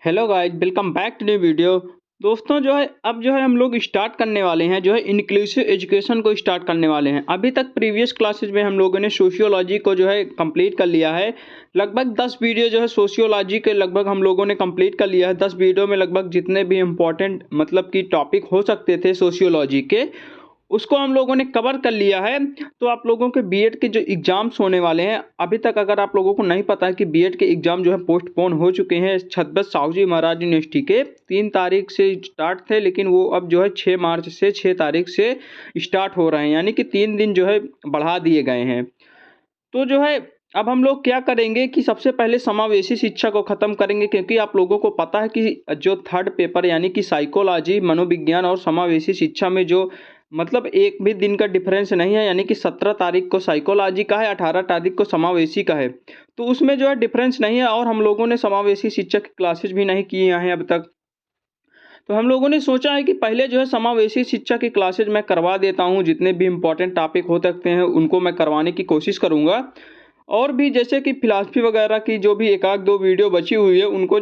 Hello guys, welcome back to new video. दोस्तों अब हम लोग स्टार्ट करने वाले हैं इंक्लूसिव एजुकेशन को स्टार्ट करने वाले हैं। अभी तक प्रीवियस क्लासेस में हम लोगों ने सोशियोलॉजी को कंप्लीट कर लिया है। लगभग 10 वीडियो सोशियोलॉजी के लगभग हम लोगों ने कंप्लीट कर लिया है। 10 वीडियो में लगभग जितने भी इम्पोर्टेंट मतलब कि टॉपिक हो सकते थे सोशियोलॉजी के, उसको हम लोगों ने कवर कर लिया है। तो आप लोगों के बीएड के जो एग्ज़ाम्स होने वाले हैं, अभी तक अगर आप लोगों को नहीं पता है कि बीएड के एग्ज़ाम पोस्टपोन हो चुके हैं। छत्रपति साहू जी महाराज यूनिवर्सिटी के 3 तारीख से स्टार्ट थे, लेकिन वो अब 6 मार्च से 6 तारीख से स्टार्ट हो रहे हैं, यानी कि 3 दिन बढ़ा दिए गए हैं। तो अब हम लोग क्या करेंगे कि सबसे पहले समावेशी शिक्षा को ख़त्म करेंगे, क्योंकि आप लोगों को पता है कि जो थर्ड पेपर यानी कि साइकोलॉजी, मनोविज्ञान और समावेशी शिक्षा में मतलब एक भी दिन का डिफरेंस नहीं है, यानी कि 17 तारीख को साइकोलॉजी का है, 18 तारीख को समावेशी का है। तो उसमें डिफरेंस नहीं है, और हम लोगों ने समावेशी शिक्षा की क्लासेस भी नहीं की हैं अब तक। तो हम लोगों ने सोचा है कि पहले समावेशी शिक्षा की क्लासेज मैं करवा देता हूँ। जितने भी इम्पोर्टेंट टॉपिक हो सकते हैं उनको मैं करवाने की कोशिश करूँगा, और भी जैसे कि फिलॉसफी वगैरह की जो भी एक आध दो वीडियो बची हुई है उनको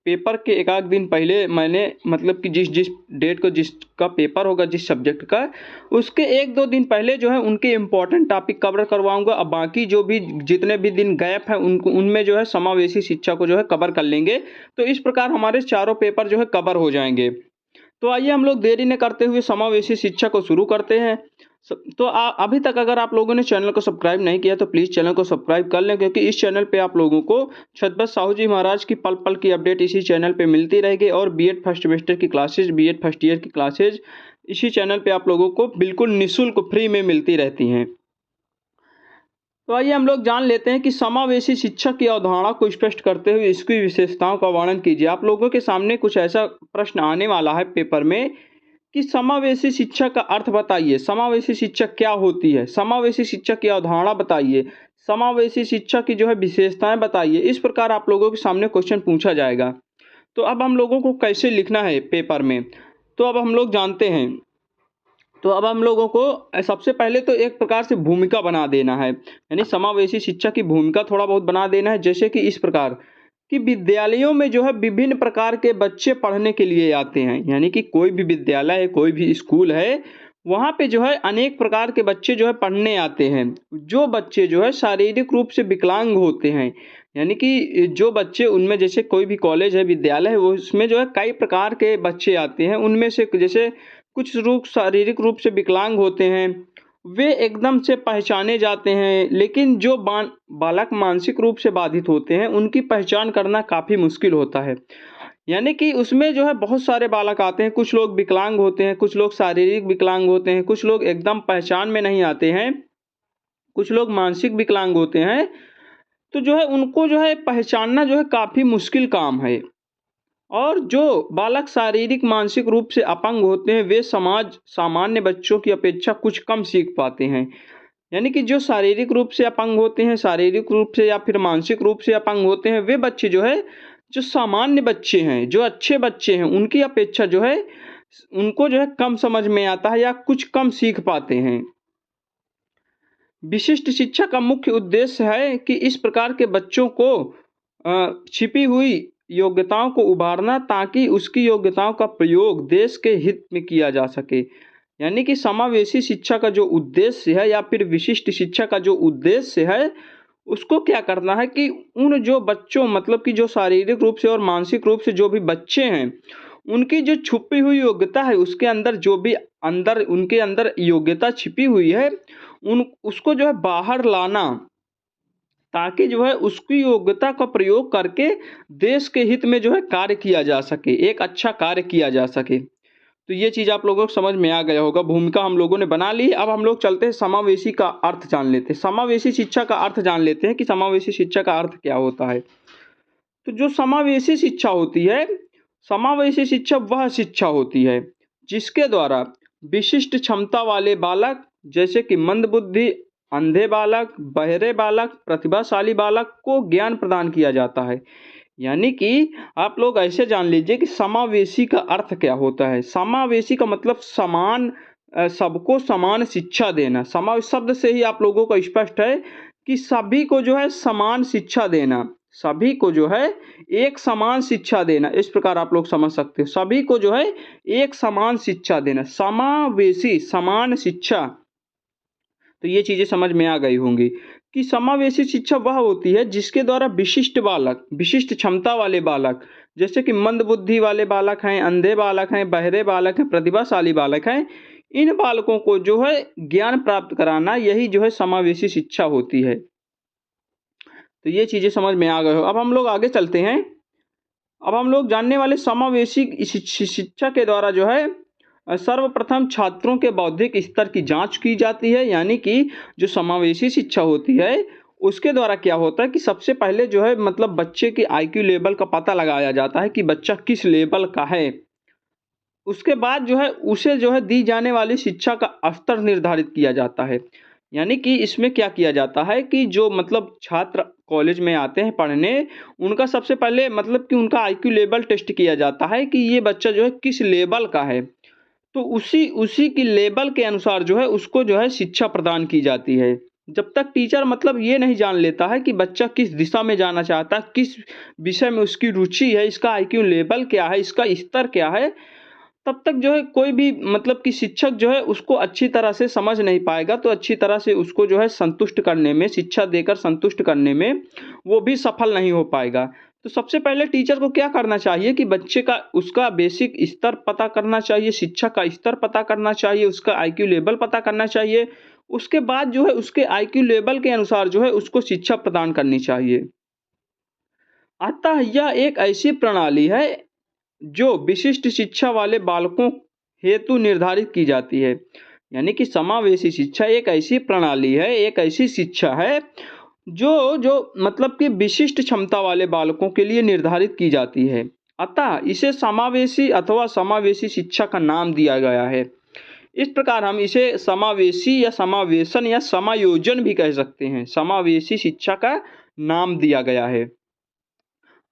पेपर के एक आध दिन पहले मैंने मतलब कि जिस जिस डेट को जिसका पेपर होगा, जिस सब्जेक्ट का, उसके एक दो दिन पहले उनके इम्पोर्टेंट टॉपिक कवर करवाऊंगा। अब बाकी जो भी जितने भी दिन गैप है उनको उनमें समावेशी शिक्षा को कवर कर लेंगे। तो इस प्रकार हमारे चारों पेपर कवर हो जाएंगे। तो आइए हम लोग देरी न करते हुए समावेशी शिक्षा को शुरू करते हैं। तो अभी तक अगर आप लोगों ने चैनल को सब्सक्राइब नहीं किया तो प्लीज़ चैनल को सब्सक्राइब कर लें, क्योंकि इस चैनल पे आप लोगों को छत्रपति साहू जी महाराज की पल पल की अपडेट इसी चैनल पे मिलती रहेगी, और बीएड फर्स्ट सेमेस्टर की क्लासेज, बीएड फर्स्ट ईयर की क्लासेज इसी चैनल पे आप लोगों को बिल्कुल निःशुल्क फ्री में मिलती रहती हैं। तो आइए हम लोग जान लेते हैं कि समावेशी शिक्षा की अवधारणा को स्पष्ट करते हुए इसकी विशेषताओं का वर्णन कीजिए। आप लोगों के सामने कुछ ऐसा प्रश्न आने वाला है पेपर में कि समावेशी शिक्षा का अर्थ बताइए, समावेशी शिक्षा क्या होती है, समावेशी शिक्षा की अवधारणा बताइए, समावेशी शिक्षा की विशेषताएं बताइए। इस प्रकार आप लोगों के सामने क्वेश्चन पूछा जाएगा। तो अब हम लोगों को कैसे लिखना है पेपर में, तो अब हम लोग जानते हैं। तो अब हम लोगों को सबसे पहले तो एक प्रकार से भूमिका बना देना है, यानी समावेशी शिक्षा की भूमिका थोड़ा बहुत बना देना है। जैसे कि इस प्रकार कि विद्यालयों में विभिन्न प्रकार के बच्चे पढ़ने के लिए आते हैं, यानी कि कोई भी विद्यालय है, कोई भी स्कूल है, वहाँ पे अनेक प्रकार के बच्चे पढ़ने आते हैं। जो बच्चे शारीरिक रूप से विकलांग होते हैं, यानी कि जो बच्चे उनमें, जैसे कोई भी कॉलेज है, विद्यालय है, वो उसमें कई प्रकार के बच्चे आते हैं। उनमें से जैसे कुछ लोग शारीरिक रूप से विकलांग होते हैं, वे एकदम से पहचाने जाते हैं, लेकिन जो बालक मानसिक रूप से बाधित होते हैं उनकी पहचान करना काफ़ी मुश्किल होता है। यानी कि उसमें बहुत सारे बालक आते हैं, कुछ लोग विकलांग होते हैं, कुछ लोग शारीरिक विकलांग होते हैं, कुछ लोग एकदम पहचान में नहीं आते हैं, कुछ लोग मानसिक विकलांग होते हैं। तो उनको पहचानना काफ़ी मुश्किल काम है। और जो बालक शारीरिक मानसिक रूप से अपंग होते हैं, वे समाज सामान्य बच्चों की अपेक्षा कुछ कम सीख पाते हैं। यानी कि जो शारीरिक रूप से अपंग होते हैं, शारीरिक रूप से या फिर मानसिक रूप से अपंग होते हैं, वे बच्चे जो सामान्य बच्चे हैं, जो अच्छे बच्चे हैं, उनकी अपेक्षा उनको कम समझ में आता है या कुछ कम सीख पाते हैं। विशिष्ट शिक्षा का मुख्य उद्देश्य है कि इस प्रकार के बच्चों को छिपी हुई योग्यताओं को उभारना, ताकि उसकी योग्यताओं का प्रयोग देश के हित में किया जा सके। यानी कि समावेशी शिक्षा का जो उद्देश्य है या फिर विशिष्ट शिक्षा का जो उद्देश्य है, उसको क्या करना है कि उन जो बच्चों मतलब कि जो शारीरिक रूप से और मानसिक रूप से जो भी बच्चे हैं, उनकी जो छुपी हुई योग्यता है, उसके अंदर जो भी उनके अंदर योग्यता छिपी हुई है, उसको बाहर लाना, ताकि उसकी योग्यता का प्रयोग करके देश के हित में कार्य किया जा सके, एक अच्छा कार्य किया जा सके। तो ये चीज़ आप लोगों को समझ में आ गया होगा। भूमिका हम लोगों ने बना ली। अब हम लोग चलते हैं समावेशी का अर्थ जान लेते हैं, समावेशी शिक्षा का अर्थ जान लेते हैं कि समावेशी शिक्षा का अर्थ क्या होता है। तो जो समावेशी शिक्षा होती है, समावेशी शिक्षा वह शिक्षा होती है जिसके द्वारा विशिष्ट क्षमता वाले बालक, जैसे कि मंदबुद्धि, अंधे बालक, बहरे बालक, प्रतिभाशाली बालक को ज्ञान प्रदान किया जाता है। यानी कि आप लोग ऐसे जान लीजिए कि समावेशी का अर्थ क्या होता है। समावेशी का मतलब समान, सबको समान शिक्षा देना। समावेश शब्द से ही आप लोगों को स्पष्ट है कि सभी को समान शिक्षा देना, सभी को जो है एक समान शिक्षा देना, इस प्रकार आप लोग समझ सकते हो। सभी को जो है एक समान शिक्षा देना, समावेशी समान शिक्षा। तो ये चीजें समझ में आ गई होंगी कि समावेशी शिक्षा वह होती है जिसके द्वारा विशिष्ट बालक, विशिष्ट क्षमता वाले बालक, जैसे कि मंद बुद्धि वाले बालक हैं, अंधे बालक हैं, बहरे बालक हैं, प्रतिभाशाली बालक हैं, इन बालकों को जो है ज्ञान प्राप्त कराना, यही जो है समावेशी शिक्षा होती है। तो ये चीजें समझ में आ गए हो। अब हम लोग आगे चलते हैं। अब हम लोग जानने वाले समावेशी शिक्षा के द्वारा जो है सर्वप्रथम छात्रों के बौद्धिक स्तर की जांच की जाती है। यानी कि जो समावेशी शिक्षा होती है उसके द्वारा क्या होता है कि सबसे पहले जो है मतलब बच्चे की आईक्यू लेवल का पता लगाया जाता है कि बच्चा किस लेवल का है। उसके बाद जो है उसे जो है दी जाने वाली शिक्षा का स्तर निर्धारित किया जाता है। यानी कि इसमें क्या किया जाता है कि जो मतलब छात्र कॉलेज में आते हैं पढ़ने, उनका सबसे पहले मतलब कि उनका आईक्यू लेवल टेस्ट किया जाता है कि ये बच्चा जो है किस लेवल का है। तो उसी उसी की लेवल के अनुसार जो है उसको जो है शिक्षा प्रदान की जाती है। जब तक टीचर मतलब ये नहीं जान लेता है कि बच्चा किस दिशा में जाना चाहता है, किस विषय में उसकी रुचि है, इसका आईक्यू लेवल क्या है, इसका स्तर क्या है, तब तक जो है कोई भी मतलब कि शिक्षक जो है उसको अच्छी तरह से समझ नहीं पाएगा। तो अच्छी तरह से उसको जो है संतुष्ट करने में, शिक्षा देकर संतुष्ट करने में वो भी सफल नहीं हो पाएगा। तो सबसे पहले टीचर को क्या करना चाहिए कि बच्चे का उसका बेसिक स्तर पता करना चाहिए, शिक्षा का स्तर पता करना चाहिए, उसका आईक्यू लेवल पता करना चाहिए। उसके बाद जो है उसके आईक्यू लेवल के अनुसार जो है उसको शिक्षा प्रदान करनी चाहिए। अतः यह एक ऐसी प्रणाली है जो विशिष्ट शिक्षा वाले बालकों हेतु निर्धारित की जाती है। यानी कि समावेशी शिक्षा एक ऐसी प्रणाली है, एक ऐसी शिक्षा है जो जो मतलब कि विशिष्ट क्षमता वाले बालकों के लिए निर्धारित की जाती है। अतः इसे समावेशी अथवा समावेशी शिक्षा का नाम दिया गया है। इस प्रकार हम इसे समावेशी या समावेशन या समायोजन भी कह सकते हैं। समावेशी शिक्षा का नाम दिया गया है।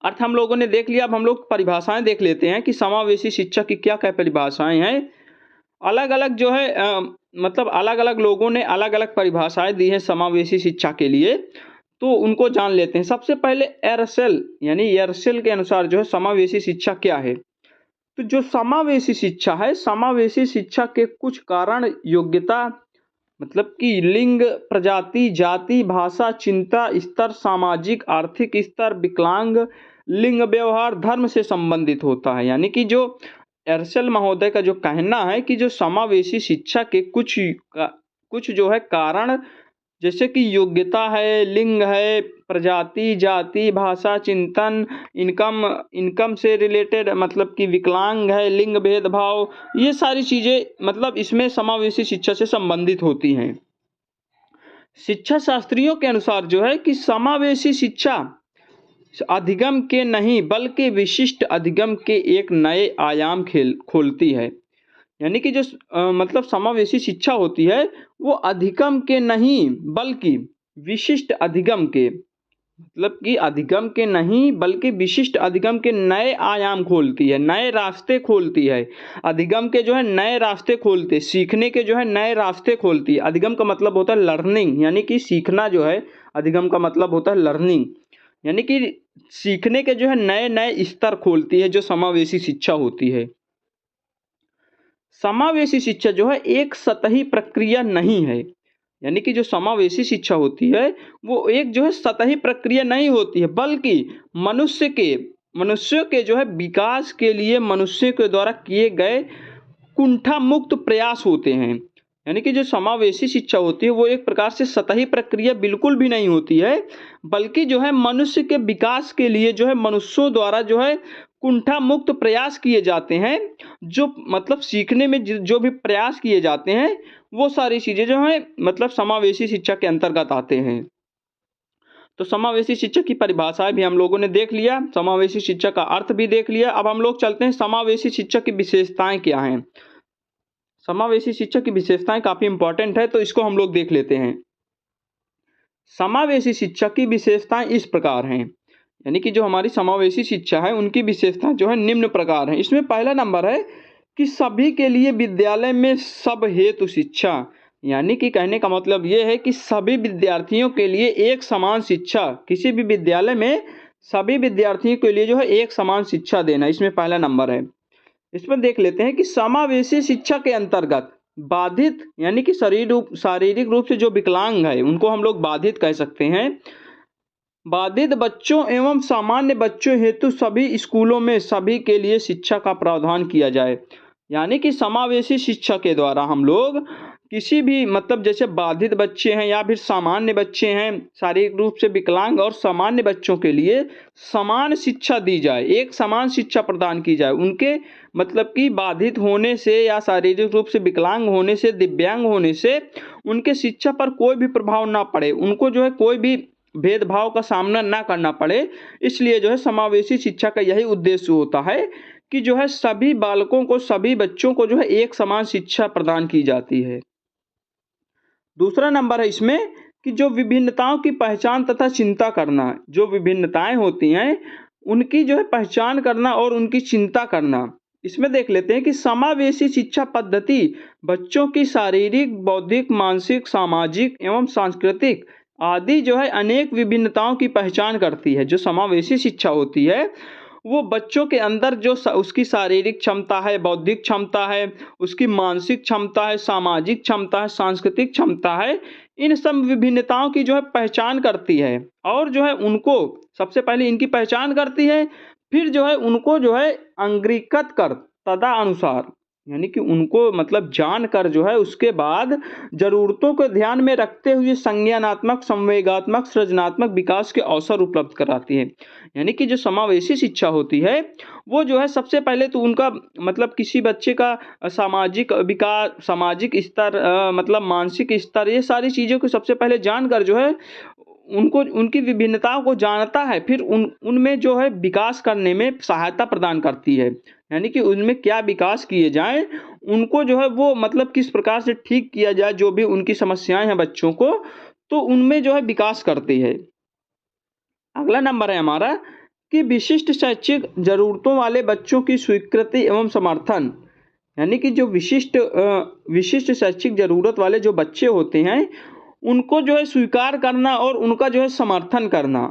अर्थ हम लोगों ने देख लिया। अब हम लोग परिभाषाएं देख लेते हैं कि समावेशी शिक्षा की क्या क्या परिभाषाएं हैं। अलग अलग जो है मतलब अलग अलग लोगों ने अलग अलग परिभाषाएं दी हैं समावेशी शिक्षा के लिए, तो उनको जान लेते हैं। सबसे पहले एरसेल यानी एरसेल के अनुसार जो है समावेशी शिक्षा क्या है। तो जो समावेशी शिक्षा है, समावेशी शिक्षा के कुछ कारण, योग्यता मतलब कि लिंग, प्रजाति, जाति, भाषा, चिंता स्तर, सामाजिक आर्थिक स्तर, विकलांग, लिंग, व्यवहार, धर्म से संबंधित होता है। यानी कि जो एरसेल महोदय का जो कहना है कि जो समावेशी शिक्षा के कुछ जो है कारण, जैसे कि योग्यता है, लिंग है, प्रजाति, जाति, भाषा, चिंतन, इनकम, इनकम से रिलेटेड मतलब कि विकलांग है, लिंग भेदभाव, ये सारी चीजें मतलब इसमें समावेशी शिक्षा से संबंधित होती हैं। शिक्षा शास्त्रियों के अनुसार जो है कि समावेशी शिक्षा अधिगम के नहीं बल्कि विशिष्ट अधिगम के एक नए आयाम खोलती है। यानी कि जो मतलब समावेशी शिक्षा होती है वो अधिगम के नहीं बल्कि विशिष्ट अधिगम के, मतलब कि अधिगम के नहीं बल्कि विशिष्ट अधिगम के नए आयाम खोलती है, नए रास्ते खोलती है। अधिगम के जो है नए रास्ते खोलते, सीखने के जो है नए रास्ते खोलती है। अधिगम का मतलब होता है लर्निंग, यानी कि सीखना जो है अधिगम का मतलब होता है लर्निंग, यानी कि सीखने के जो है नए नए स्तर खोलती है, जो समावेशी शिक्षा होती है। समावेशी शिक्षा जो है एक सतही प्रक्रिया नहीं है। यानी कि जो समावेशी शिक्षा होती है वो एक जो है सतही प्रक्रिया नहीं होती है, बल्कि मनुष्य के जो है विकास के लिए मनुष्य के द्वारा किए गए कुंठा मुक्त प्रयास होते हैं। यानी कि जो समावेशी शिक्षा होती है वो एक प्रकार से सतही प्रक्रिया बिल्कुल भी नहीं होती है, बल्कि जो है मनुष्य के विकास के लिए जो है मनुष्यों द्वारा जो है कुंठा मुक्त प्रयास किए जाते हैं। जो मतलब सीखने में जो भी प्रयास किए जाते हैं वो सारी चीजें जो है मतलब समावेशी शिक्षा के अंतर्गत आते हैं। तो समावेशी शिक्षा की परिभाषाएं भी हम लोगों ने देख लिया, समावेशी शिक्षा का अर्थ भी देख लिया। अब हम लोग चलते हैं समावेशी शिक्षा की विशेषताएं क्या हैं। समावेशी शिक्षा की विशेषताएं काफी इंपॉर्टेंट है, तो इसको हम लोग देख लेते हैं। समावेशी शिक्षा की विशेषताएं इस प्रकार हैं। यानी कि जो हमारी समावेशी शिक्षा है उनकी विशेषताएं जो है निम्न प्रकार हैं। इसमें पहला नंबर है कि सभी के लिए विद्यालय में सब हेतु शिक्षा। यानी कि कहने का मतलब ये है कि सभी विद्यार्थियों के लिए एक समान शिक्षा, किसी भी विद्यालय में सभी विद्यार्थियों के लिए जो है एक समान शिक्षा देना, इसमें पहला नंबर है। इसमें देख लेते हैं कि समावेशी शिक्षा के अंतर्गत बाधित यानी कि शारीरिक रूप से जो विकलांग है उनको हम लोग बाधित कह सकते हैं। बाधित बच्चों एवं सामान्य बच्चों हेतु सभी स्कूलों में सभी के लिए शिक्षा का प्रावधान किया जाए। यानी कि समावेशी शिक्षा के द्वारा हम लोग किसी भी मतलब जैसे बाधित बच्चे हैं या फिर सामान्य बच्चे हैं, शारीरिक रूप से विकलांग और सामान्य बच्चों के लिए समान शिक्षा दी जाए, एक समान शिक्षा प्रदान की जाए। उनके मतलब कि बाधित होने से या शारीरिक रूप से विकलांग होने से, दिव्यांग होने से उनके शिक्षा पर कोई भी प्रभाव ना पड़े, उनको जो है कोई भी भेदभाव का सामना ना करना पड़े। इसलिए जो है समावेशी शिक्षा का यही उद्देश्य होता है कि जो है सभी बालकों को, सभी बच्चों को जो है एक समान शिक्षा प्रदान की जाती है। दूसरा नंबर है इसमें कि जो विभिन्नताओं की पहचान तथा चिंता करना, जो विभिन्नताएं होती हैं उनकी जो है पहचान करना और उनकी चिंता करना। इसमें देख लेते हैं कि समावेशी शिक्षा पद्धति बच्चों की शारीरिक, बौद्धिक, मानसिक, सामाजिक एवं सांस्कृतिक आदि जो है अनेक विभिन्नताओं की पहचान करती है। जो समावेशी शिक्षा होती है वो बच्चों के अंदर जो उसकी शारीरिक क्षमता है, बौद्धिक क्षमता है, उसकी मानसिक क्षमता है, सामाजिक क्षमता है, सांस्कृतिक क्षमता है, इन सब विभिन्नताओं की जो है पहचान करती है और जो है उनको सबसे पहले इनकी पहचान करती है, फिर जो है उनको जो है अंगीकृत कर तदनुसार यानी कि उनको मतलब जानकर जो है उसके बाद ज़रूरतों को ध्यान में रखते हुए संज्ञानात्मक, संवेगात्मक, सृजनात्मक विकास के अवसर उपलब्ध कराती है। यानी कि जो समावेशी शिक्षा होती है वो जो है सबसे पहले तो उनका मतलब किसी बच्चे का सामाजिक विकास, सामाजिक स्तर मतलब मानसिक स्तर, ये सारी चीज़ों को सबसे पहले जानकर जो है उनको उनकी विभिन्नताओं को जानता है, फिर उनमें जो है विकास करने में सहायता प्रदान करती है। यानी कि उनमें क्या विकास किए जाएँ, उनको जो है वो मतलब किस प्रकार से ठीक किया जाए, जो भी उनकी समस्याएँ हैं बच्चों को, तो उनमें जो है विकास करती है। अगला नंबर है हमारा कि विशिष्ट शैक्षिक ज़रूरतों वाले बच्चों की स्वीकृति एवं समर्थन। यानी कि जो विशिष्ट शैक्षिक ज़रूरत वाले जो बच्चे होते हैं उनको जो है स्वीकार करना और उनका जो है समर्थन करना।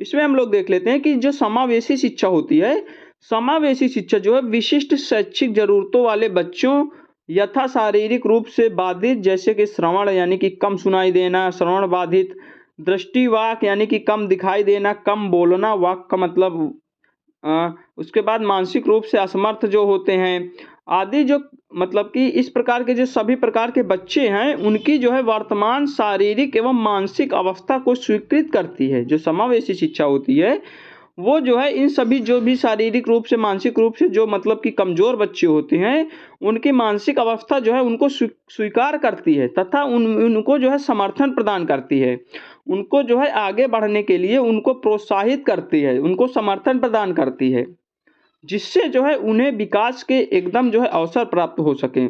इसमें हम लोग देख लेते हैं कि जो समावेशी शिक्षा होती है, समावेशी शिक्षा जो है विशिष्ट शैक्षिक ज़रूरतों वाले बच्चों यथा शारीरिक रूप से बाधित, जैसे कि श्रवण यानी कि कम सुनाई देना, श्रवण बाधित, दृष्टि वाक यानी कि कम दिखाई देना, कम बोलना, वाक का मतलब उसके बाद मानसिक रूप से असमर्थ जो होते हैं आदि, जो मतलब कि इस प्रकार के जो सभी प्रकार के बच्चे हैं उनकी जो है वर्तमान शारीरिक एवं मानसिक अवस्था को स्वीकृत करती है। जो समावेशी शिक्षा होती है वो जो है इन सभी जो भी शारीरिक रूप से, मानसिक रूप से जो मतलब कि कमज़ोर बच्चे होते हैं उनकी मानसिक अवस्था जो है उनको स्वीकार करती है तथा उनको जो है समर्थन प्रदान करती है। उनको जो है आगे बढ़ने के लिए उनको प्रोत्साहित करती है, उनको समर्थन प्रदान करती है, जिससे जो है उन्हें विकास के एकदम जो है अवसर प्राप्त हो सकें।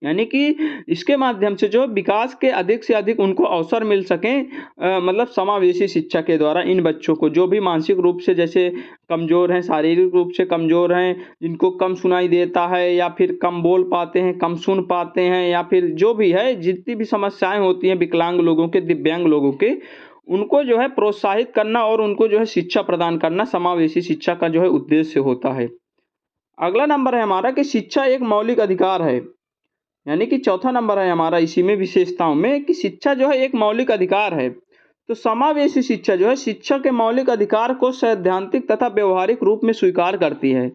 यानी कि इसके माध्यम से जो विकास के अधिक से अधिक उनको अवसर मिल सकें, मतलब समावेशी शिक्षा के द्वारा इन बच्चों को जो भी मानसिक रूप से जैसे कमज़ोर हैं, शारीरिक रूप से कमज़ोर हैं, जिनको कम सुनाई देता है या फिर कम बोल पाते हैं, कम सुन पाते हैं, या फिर जो भी है जितनी भी समस्याएं होती हैं विकलांग लोगों के, दिव्यांग लोगों के, उनको जो है प्रोत्साहित करना और उनको जो है शिक्षा प्रदान करना समावेशी शिक्षा का जो है उद्देश्य होता है। अगला नंबर है हमारा कि शिक्षा एक मौलिक अधिकार है। यानी कि चौथा नंबर है हमारा इसी में विशेषताओं में कि शिक्षा जो है एक मौलिक अधिकार है। तो समावेशी शिक्षा जो है शिक्षा के मौलिक अधिकार को सैद्धांतिक तथा व्यवहारिक रूप में स्वीकार करती है।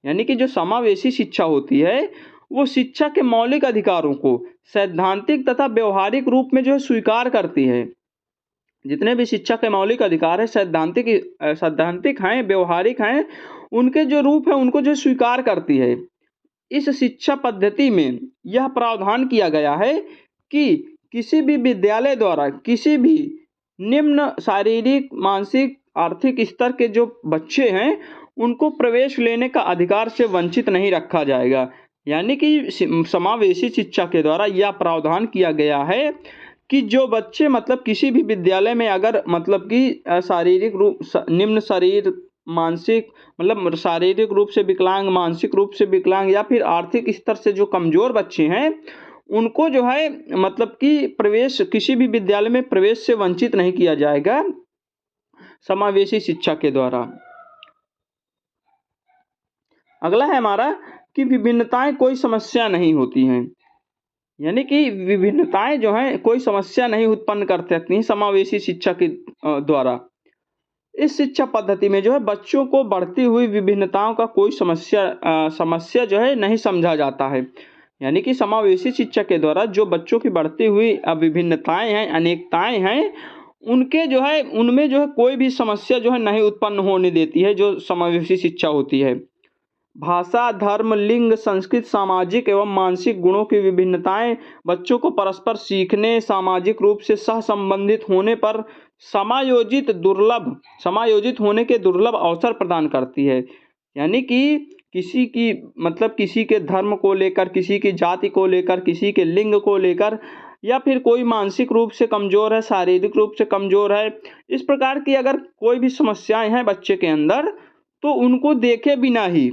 यानी कि जो समावेशी शिक्षा होती है वो शिक्षा के मौलिक अधिकारों को सैद्धांतिक तथा व्यवहारिक रूप में जो है स्वीकार करती है। जितने भी शिक्षा के मौलिक अधिकार है सैद्धांतिक हैं, व्यवहारिक हैं, उनके जो रूप है उनको जो स्वीकार करती है। इस शिक्षा पद्धति में यह प्रावधान किया गया है कि किसी भी विद्यालय द्वारा किसी भी निम्न शारीरिक, मानसिक, आर्थिक स्तर के जो बच्चे हैं उनको प्रवेश लेने का अधिकार से वंचित नहीं रखा जाएगा। यानी कि समावेशी शिक्षा के द्वारा यह प्रावधान किया गया है कि जो बच्चे मतलब किसी भी विद्यालय में अगर मतलब कि शारीरिक रूप निम्न शरीर, मानसिक मतलब शारीरिक रूप से विकलांग, मानसिक रूप से विकलांग या फिर आर्थिक स्तर से जो कमज़ोर बच्चे हैं उनको जो है मतलब कि प्रवेश किसी भी विद्यालय में प्रवेश से वंचित नहीं किया जाएगा। समावेशी शिक्षा के द्वारा। अगला है हमारा कि विभिन्नताएं कोई समस्या नहीं होती हैं, यानी कि विभिन्नताएं जो हैं कोई समस्या नहीं उत्पन्न कर सकती हैं समावेशी शिक्षा के द्वारा। इस शिक्षा पद्धति में जो है बच्चों को बढ़ती हुई विभिन्नताओं का कोई समस्या जो है नहीं समझा जाता है, यानी कि समावेशी शिक्षा के द्वारा जो बच्चों की बढ़ती हुई विभिन्नताएं हैं, अनेकताएं हैं, उनके जो है उनमें जो है कोई भी समस्या जो है नहीं उत्पन्न होने देती है जो समावेशी शिक्षा होती है। भाषा, धर्म, लिंग, संस्कृति, सामाजिक एवं मानसिक गुणों की विभिन्नताएं बच्चों को परस्पर सीखने, सामाजिक रूप से सहसंबंधित होने पर समायोजित होने के दुर्लभ अवसर प्रदान करती है। यानी कि किसी के धर्म को लेकर, किसी की जाति को लेकर, किसी के लिंग को लेकर, या फिर कोई मानसिक रूप से कमज़ोर है, शारीरिक रूप से कमज़ोर है, इस प्रकार की अगर कोई भी समस्याएं हैं बच्चे के अंदर, तो उनको देखे बिना ही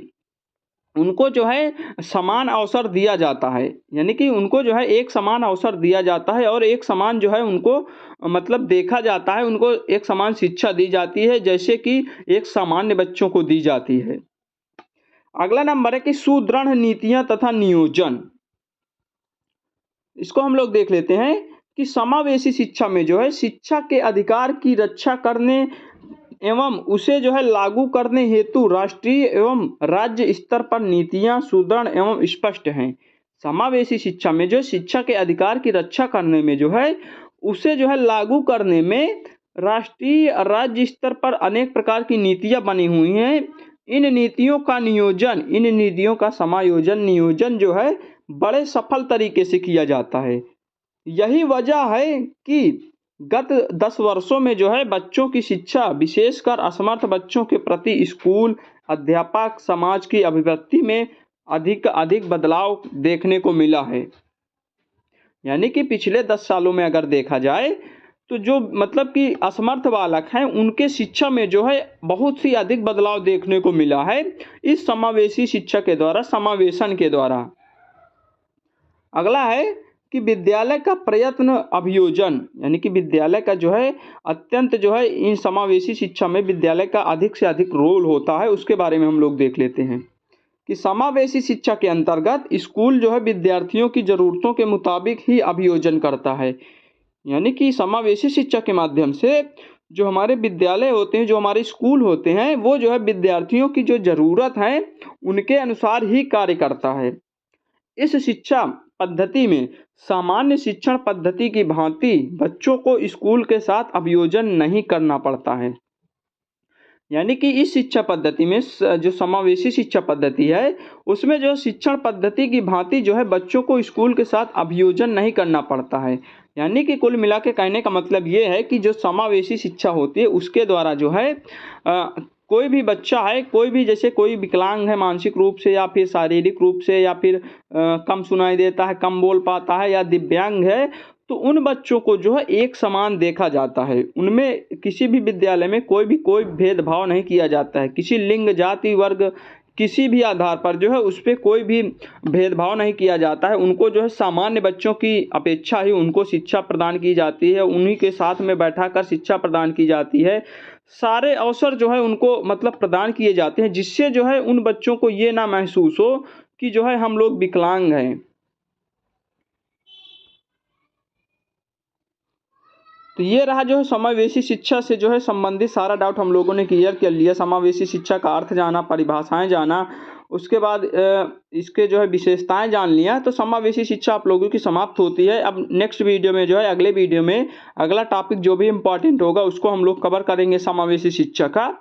उनको जो है समान अवसर दिया जाता है। यानी कि उनको जो है एक समान अवसर दिया जाता है और एक समान जो है उनको मतलब देखा जाता है, उनको एक समान शिक्षा दी जाती है जैसे कि एक सामान्य बच्चों को दी जाती है। अगला नंबर है कि सुदृढ़ नीतियां तथा नियोजन। इसको हम लोग देख लेते हैं कि समावेशी शिक्षा में जो है शिक्षा के अधिकार की रक्षा करने एवं उसे जो है लागू करने हेतु राष्ट्रीय एवं राज्य स्तर पर नीतियां सुदृढ़ एवं स्पष्ट हैं। समावेशी शिक्षा में जो शिक्षा के अधिकार की रक्षा करने में जो है उसे जो है लागू करने में राष्ट्रीय राज्य स्तर पर अनेक प्रकार की नीतियां बनी हुई हैं। इन नीतियों का समायोजन, नियोजन जो है बड़े सफल तरीके से किया जाता है। यही वजह है कि गत 10 वर्षों में जो है बच्चों की शिक्षा, विशेषकर असमर्थ बच्चों के प्रति स्कूल, अध्यापक, समाज की अभिवृद्धि में अधिक बदलाव देखने को मिला है। यानी कि पिछले 10 सालों में अगर देखा जाए तो जो मतलब कि असमर्थ बालक हैं उनके शिक्षा में जो है बहुत ही अधिक बदलाव देखने को मिला है इस समावेशी शिक्षा के द्वारा, समावेशन के द्वारा। अगला है कि विद्यालय का प्रयत्न अभियोजन, यानी कि विद्यालय का जो है अत्यंत जो है इन समावेशी शिक्षा में विद्यालय का अधिक से अधिक रोल होता है, उसके बारे में हम लोग देख लेते हैं कि समावेशी शिक्षा के अंतर्गत स्कूल जो है विद्यार्थियों की ज़रूरतों के मुताबिक ही अभियोजन करता है। यानी कि समावेशी शिक्षा के माध्यम से जो हमारे विद्यालय होते हैं, जो हमारे स्कूल होते हैं, वो जो है विद्यार्थियों की जो ज़रूरत है उनके अनुसार ही कार्य करता है। इस शिक्षा पद्धति में सामान्य शिक्षण पद्धति की भांति बच्चों को स्कूल के साथ अभियोजन नहीं करना पड़ता है। यानी कि इस शिक्षा पद्धति में जो समावेशी शिक्षा पद्धति है उसमें जो शिक्षण पद्धति की भांति जो है बच्चों को स्कूल के साथ अभियोजन नहीं करना पड़ता है। यानी कि कुल मिला के कहने का मतलब ये है कि जो समावेशी शिक्षा होती है उसके द्वारा जो है कोई भी बच्चा है, कोई भी जैसे कोई विकलांग है मानसिक रूप से या फिर शारीरिक रूप से, या फिर कम सुनाई देता है, कम बोल पाता है, या दिव्यांग है, तो उन बच्चों को जो है एक समान देखा जाता है। उनमें किसी भी विद्यालय में कोई भेदभाव नहीं किया जाता है। किसी लिंग, जाति, वर्ग, किसी भी आधार पर जो है उस पर कोई भी भेदभाव नहीं किया जाता है। उनको जो है सामान्य बच्चों की अपेक्षा ही उनको शिक्षा प्रदान की जाती है, उन्हीं के साथ में बैठाकर शिक्षा प्रदान की जाती है। सारे अवसर जो है उनको मतलब प्रदान किए जाते हैं, जिससे जो है उन बच्चों को ये ना महसूस हो कि जो है हम लोग विकलांग हैं। तो ये रहा जो है समावेशी शिक्षा से जो है संबंधित सारा डाउट हम लोगों ने क्लियर कर लिया। समावेशी शिक्षा का अर्थ जाना, परिभाषाएं जाना, उसके बाद इसके जो है विशेषताएं जान लिया, तो समावेशी शिक्षा आप लोगों की समाप्त होती है। अब नेक्स्ट वीडियो में जो है अगले वीडियो में अगला टॉपिक जो भी इम्पोर्टेंट होगा उसको हम लोग कवर करेंगे समावेशी शिक्षा का।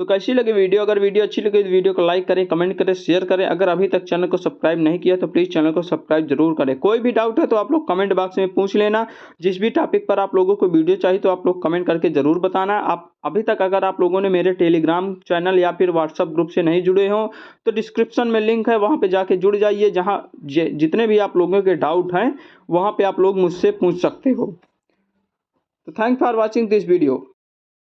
तो कैसी लगी वीडियो? अगर वीडियो अच्छी लगी तो वीडियो को लाइक करें, कमेंट करें, शेयर करें। अगर अभी तक चैनल को सब्सक्राइब नहीं किया तो प्लीज़ चैनल को सब्सक्राइब जरूर करें। कोई भी डाउट है तो आप लोग कमेंट बॉक्स में पूछ लेना। जिस भी टॉपिक पर आप लोगों को वीडियो चाहिए तो आप लोग कमेंट करके ज़रूर बताना। आप अभी तक अगर आप लोगों ने मेरे टेलीग्राम चैनल या फिर व्हाट्सअप ग्रुप से नहीं जुड़े हों तो डिस्क्रिप्शन में लिंक है, वहाँ पर जाके जुड़ जाइए, जहाँ जितने भी आप लोगों के डाउट हैं वहाँ पर आप लोग मुझसे पूछ सकते हो। तो thanks for watching this video.